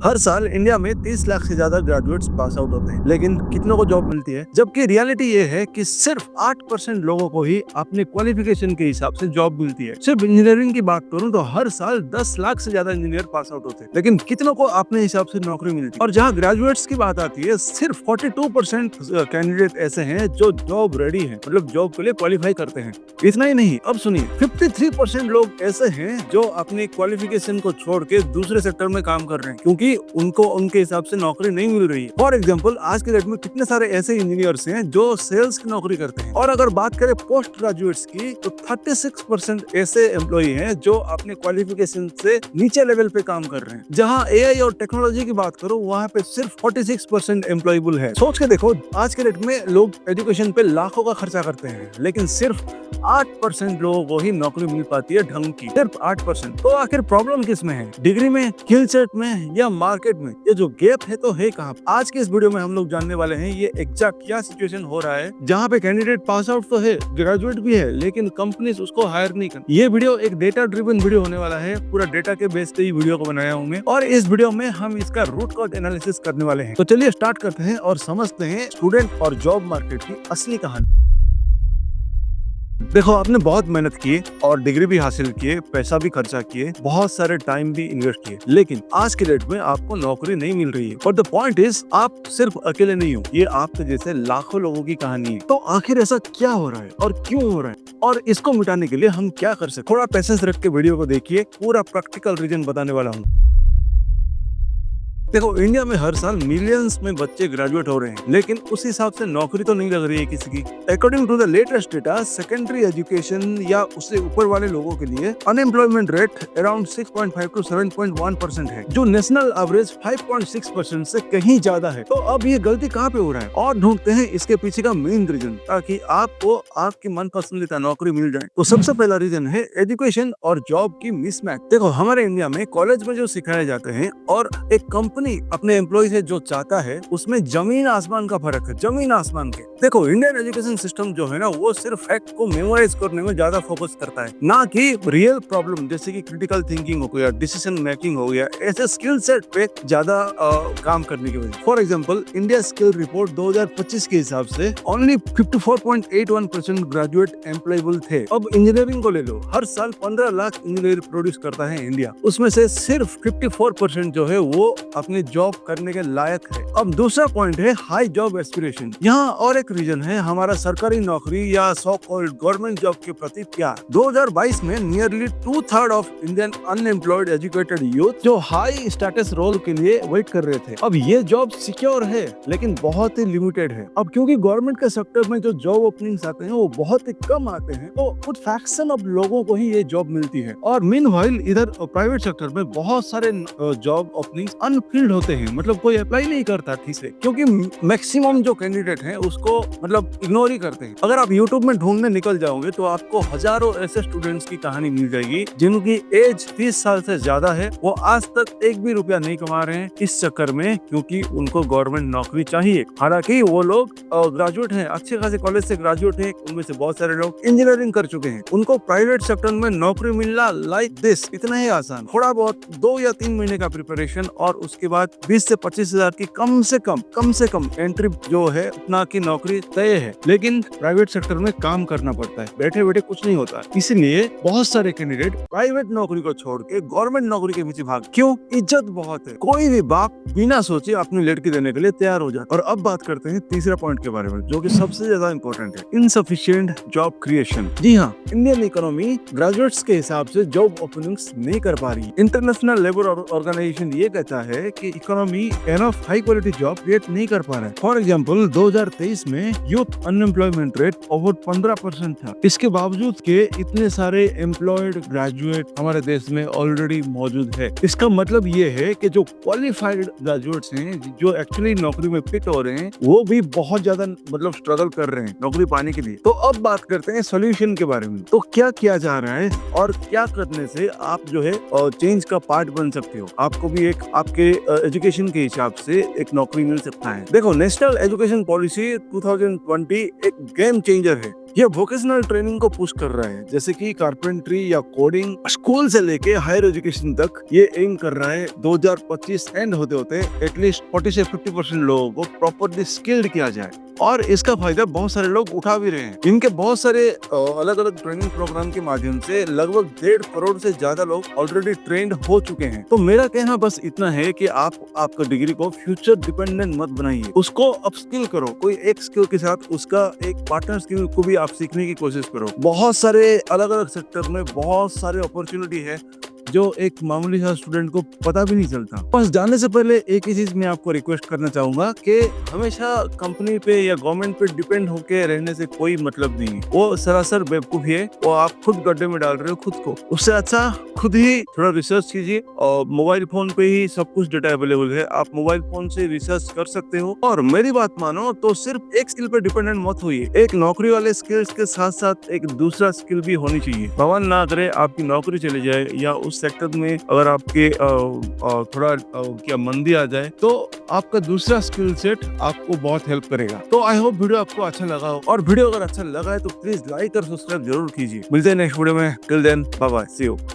हर साल इंडिया में 30 लाख से ज्यादा ग्रेजुएट्स पास आउट होते हैं, लेकिन कितनों को जॉब मिलती है? जबकि रियलिटी ये है कि सिर्फ 8% लोगों को ही अपने क्वालिफिकेशन के हिसाब से जॉब मिलती है। सिर्फ इंजीनियरिंग की बात करूं तो हर साल 10 लाख से ज्यादा इंजीनियर पास आउट होते हैं, लेकिन कितनों को अपने हिसाब से नौकरी मिलती है? और जहां ग्रेजुएट्स की बात आती है, सिर्फ 42% कैंडिडेट ऐसे हैं जो जॉब रेडी है, मतलब जॉब के लिए क्वालिफाई करते हैं। इतना ही नहीं, अब सुनिए, 53% लोग ऐसे हैं जो अपनी क्वालिफिकेशन को छोड़ के दूसरे सेक्टर में काम कर रहे हैं, क्योंकि उनको उनके हिसाब से नौकरी नहीं मिल रही है। फॉर एग्जाम्पल, आज के डेट में कितने सारे ऐसे इंजीनियर्स हैं जो सेल्स की नौकरी करते हैं। और अगर बात करें पोस्ट ग्रेजुएट्स की, तो 36% ऐसे एम्प्लॉय हैं जो अपने क्वालिफिकेशन से नीचे लेवल पे काम कर रहे हैं। जहां एआई और टेक्नोलॉजी की बात करो, वहां पे सिर्फ 46% एम्प्लॉयबल है। सोच के देखो, आज के डेट में लोग एजुकेशन पे लाखों का खर्चा करते हैं, लेकिन सिर्फ 8% लोगों को ही नौकरी मिल पाती है ढंग की, सिर्फ 8%। तो आखिर प्रॉब्लम किस में है? डिग्री में, स्किल सेट में, या मार्केट में? ये जो गैप है तो है कहाँ? आज के इस वीडियो में हम लोग जानने वाले हैं ये एग्जैक्ट क्या सिचुएशन हो रहा है, जहाँ पे कैंडिडेट पास आउट तो है, ग्रेजुएट भी है, लेकिन कंपनीज उसको हायर नहीं करती। ये वीडियो एक डेटा ड्रिवन वीडियो होने वाला है, पूरा डेटा के बेस पे ही वीडियो को बनाया हूँ मैं, और इस वीडियो में हम इसका रूट कॉज एनालिसिस करने वाले हैं। तो चलिए स्टार्ट करते हैं और समझते हैं स्टूडेंट और जॉब मार्केट की असली कहानी। देखो, आपने बहुत मेहनत की और डिग्री भी हासिल किए, पैसा भी खर्चा किए, बहुत सारे टाइम भी इन्वेस्ट किए, लेकिन आज के डेट में आपको नौकरी नहीं मिल रही है। बट द पॉइंट इज, आप सिर्फ अकेले नहीं हो, ये आपके जैसे लाखों लोगों की कहानी है। तो आखिर ऐसा क्या हो रहा है और क्यों हो रहा है, और इसको मिटाने के लिए हम क्या कर सकते? थोड़ा पेशेंस रख के वीडियो को देखिए, पूरा प्रैक्टिकल रीजन बताने वाला हूँ। देखो, इंडिया में हर साल मिलियंस में बच्चे ग्रेजुएट हो रहे हैं, लेकिन उस हिसाब से नौकरी तो नहीं लग रही है किसी की। According to the latest data, secondary education या उससे ऊपर वाले लोगों के लिए अनएम्प्लॉयमेंट रेट अराउंड 6.5 to 7.1% है, जो नेशनल एवरेज 5.6% से कहीं ज्यादा है। तो अब ये गलती कहाँ पे हो रहा है, और ढूंढते हैं इसके पीछे का मेन रीजन, ताकि आपको आपकी मन पसंदीदा नौकरी मिल जाए। तो सबसे पहला रीजन है एजुकेशन और जॉब की मिसमैच। देखो, हमारे इंडिया में कॉलेज में जो सिखाए जाते हैं और एक कंपनी अपने एम्प्लॉय से जो चाहता है, उसमें जमीन आसमान का फर्क है, जमीन आसमान के। देखो, इंडियन एजुकेशन सिस्टम जो है ना, वो सिर्फ फैक्ट को मेमोराइज करने में ज्यादा फोकस करता है, ना कि रियल प्रॉब्लम जैसे कि क्रिटिकल थिंकिंग हो गया, डिसीजन मेकिंग हो गया, ऐसे स्किल सेट पे ज्यादा काम करने की वजह। For example, India skill report 2025 के हिसाब से ओनली 54.81% ग्रेजुएट एम्प्लॉयबल थे। अब इंजीनियरिंग को ले लो, हर साल 15 लाख इंजीनियर प्रोड्यूस करता है इंडिया, उसमें से सिर्फ 54% जो है वो अपने जॉब करने के लायक है। अब दूसरा पॉइंट है हाई जॉब एस्पिरेशन। यहाँ और एक रीजन है हमारा सरकारी नौकरी या सो कॉल्ड गवर्नमेंट जॉब के प्रति प्यार। 2022 में nearly 2/3 of Indian unemployed educated youth जो हाई स्टेटस रोल के लिए वेट कर रहे थे। अब ये जॉब सिक्योर है, लेकिन बहुत ही लिमिटेड है। अब क्योंकि गवर्नमेंट के सेक्टर में जो जॉब ओपनिंग्स आते हैं वो बहुत ही कम आते हैं, तो कुछ फ्रैक्शन ऑफ लोगों को ही ये जॉब मिलती है। और मीनवाइल इधर प्राइवेट सेक्टर में बहुत सारे जॉब ओपनिंग्स अनफिल्ड होते हैं, मतलब कोई अप्लाई नहीं करता ठीक से, क्योंकि मैक्सिमम जो कैंडिडेट हैं उसको मतलब इग्नोर ही करते हैं। अगर आप यूट्यूब में ढूंढने निकल जाओगे तो आपको हजारों ऐसे स्टूडेंट्स की कहानी मिल जाएगी जिनकी एज 30 साल से ज्यादा है, वो आज तक एक भी रुपया नहीं कमा रहे हैं इस चक्कर में, क्योंकि उनको गवर्नमेंट नौकरी चाहिए। हालांकि वो लोग ग्रेजुएट हैं, अच्छे खासे कॉलेज से ग्रेजुएट हैं, उनमें से बहुत सारे लोग इंजीनियरिंग कर चुके हैं। उनको प्राइवेट सेक्टर में नौकरी मिलना लाइक दिस इतना ही आसान, थोड़ा बहुत 2 या 3 महीने का प्रिपरेशन और उसके बाद 20 से 25 हजार की कम से कम एंट्री जो है, उतना की नौकरी तय है। लेकिन प्राइवेट सेक्टर में काम करना पड़ता है, बैठे बैठे कुछ नहीं होता। इसलिए बहुत सारे कैंडिडेट प्राइवेट नौकरी को छोड़ के गवर्नमेंट नौकरी के पीछे भाग। क्यों? इज्जत बहुत है, कोई भी बाप बिना सोचे अपनी लड़की देने के लिए तैयार हो जाता। और अब बात करते हैं तीसरा पॉइंट के बारे में, जो कि सबसे ज्यादा इंपॉर्टेंट है, इनसफिशिएंट जॉब क्रिएशन। जी हाँ, इंडियन इकोनॉमी ग्रेजुएट्स के हिसाब से जॉब ओपनिंग्स नहीं कर पा रही। इंटरनेशनल लेबर ऑर्गेनाइजेशन ये कहता है कि economy enough high quality job create नहीं कर पा रहा है। फॉर एग्जांपल, 2023 में यूथ अनएम्प्लॉयमेंट रेट ओवर 15% था। इसके बावजूद के इतने सारे एम्प्लॉयड ग्रेजुएट हमारे देश में ऑलरेडी मौजूद है। इसका मतलब ये है कि जो क्वालिफाइड ग्रेजुएट्स हैं, जो एक्चुअली नौकरी में फिट हो रहे हैं, वो भी बहुत ज्यादा मतलब स्ट्रगल कर रहे हैं नौकरी पाने के लिए। तो अब बात करते हैं सोल्यूशन के बारे में। तो क्या किया जा रहा है और क्या करने से आप जो है चेंज का पार्ट बन सकते हो, आपको भी एक आपके एजुकेशन के हिसाब से एक नौकरी मिल सकता है। देखो, नेशनल एजुकेशन पॉलिसी 2020 एक गेम चेंजर है। ये वोकेशनल ट्रेनिंग को पुश कर रहा है, जैसे कि कारपेंट्री या कोडिंग। स्कूल से लेके हायर एजुकेशन तक ये एम कर रहा है 2025 एंड होते होते एटलीस्ट 40 से 50% लोगों को प्रॉपरली स्किल्ड किया जाए। और इसका फायदा बहुत सारे लोग उठा भी रहे हैं। इनके बहुत सारे अलग अलग ट्रेनिंग प्रोग्राम के माध्यम से लगभग 1.5 करोड़ से ज्यादा लोग ऑलरेडी ट्रेंड हो चुके हैं। तो मेरा कहना बस इतना है कि आप आपका डिग्री को फ्यूचर डिपेंडेंट मत बनाइए, उसको अपस्किल करो। कोई एक स्किल के साथ उसका एक पार्टनर स्किल को भी आप सीखने की कोशिश करो। बहुत सारे अलग अलग सेक्टर में बहुत सारे अपॉर्चुनिटी है जो एक मामूली सा स्टूडेंट को पता भी नहीं चलता। बस जाने से पहले एक ही चीज मैं आपको रिक्वेस्ट करना चाहूंगा कि हमेशा कंपनी पे या गवर्नमेंट पे डिपेंड होके रहने से कोई मतलब नहीं है। वो सरासर बेवकूफी है, वो आप खुद गड्ढे में डाल रहे हो खुद को। उससे अच्छा खुद ही थोड़ा रिसर्च कीजिए। और मोबाइल फोन पे ही सब कुछ डेटा अवेलेबल है, आप मोबाइल फोन से रिसर्च कर सकते हो। और मेरी बात मानो तो सिर्फ एक स्किल पे डिपेंडेंट मत होइए। एक नौकरी वाले स्किल्स के साथ साथ एक दूसरा स्किल भी होनी चाहिए। भगवान ना करे आपकी नौकरी चली जाए या उस सेक्टर में अगर आपके थोड़ा क्या मंदी आ जाए, तो आपका दूसरा स्किल सेट आपको बहुत हेल्प करेगा। तो आई होप वीडियो आपको अच्छा लगा हो, और वीडियो अगर अच्छा लगा है तो प्लीज लाइक और सब्सक्राइब जरूर कीजिए। मिलते हैं नेक्स्ट वीडियो में। Till then bye bye, see you.